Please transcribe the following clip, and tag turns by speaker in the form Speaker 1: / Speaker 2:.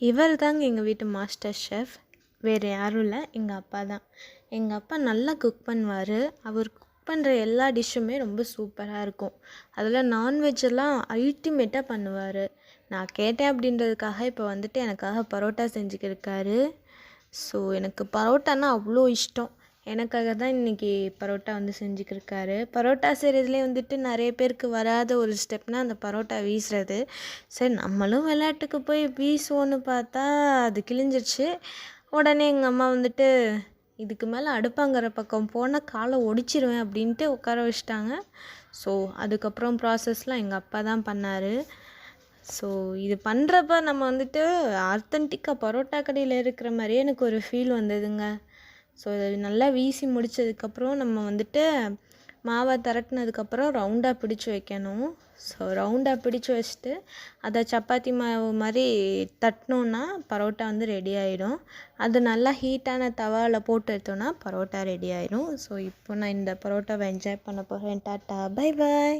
Speaker 1: இவர் தாங்க எங்கள் வீட்டு மாஸ்டர் ஷெஃப். வேறு யாரும் இல்லை, எங்கள் அப்பா தான். எங்கள் அப்பா நல்லா குக் பண்ணுவார். அவர் குக் பண்ணுற எல்லா டிஷ்ஷுமே ரொம்ப சூப்பராக இருக்கும். அதில் நான்வெஜ்ஜெல்லாம் அல்டிமேட்டாக பண்ணுவார். நான் கேட்டேன் அப்படின்றதுக்காக இப்போ வந்துட்டு எனக்காக பரோட்டா செஞ்சுக்கிருக்காரு. ஸோ எனக்கு பரோட்டானா அவ்வளோ இஷ்டம். எனக்காக தான் இன்றைக்கி பரோட்டா வந்து செஞ்சுக்கிருக்காரு. பரோட்டா செய்கிறதுலேயே வந்துட்டு நிறைய பேருக்கு வராத ஒரு ஸ்டெப்னால் அந்த பரோட்டா வீசுறது. சரி நம்மளும் விளையாட்டுக்கு போய் வீசுவோன்னு பார்த்தா அது கிழிஞ்சிருச்சு. உடனே எங்கள் அம்மா வந்துட்டு இதுக்கு மேலே அடுப்பாங்கிற பக்கம் போனால் காலை ஒடிச்சிருவேன் அப்படின்ட்டு உட்கார வச்சிட்டாங்க. ஸோ அதுக்கப்புறம் ப்ராசஸ்லாம் எங்கள் அப்பா தான் பண்ணார். ஸோ இது பண்ணுறப்ப நம்ம வந்துட்டு ஆத்தென்டிக்காக பரோட்டா கடையில் இருக்கிற மாதிரியே எனக்கு ஒரு ஃபீல் வந்ததுங்க. ஸோ இது நல்லா வீசி முடித்ததுக்கப்புறம் நம்ம வந்துட்டு மாவை திரட்டினதுக்கப்புறம் ரவுண்டாக பிடிச்சி வைக்கணும். ஸோ ரவுண்டாக பிடிச்சி வச்சுட்டு அதை சப்பாத்தி மாவு மாதிரி தட்டினோன்னா பரோட்டா வந்து ரெடி ஆகிடும். அது நல்லா ஹீட்டான தவாவில் போட்டு எடுத்தோன்னா பரோட்டா ரெடி ஆகிடும். ஸோ இப்போ நான் இந்த பரோட்டாவை என்ஜாய் பண்ண போகிறேன். Tata, bye bye.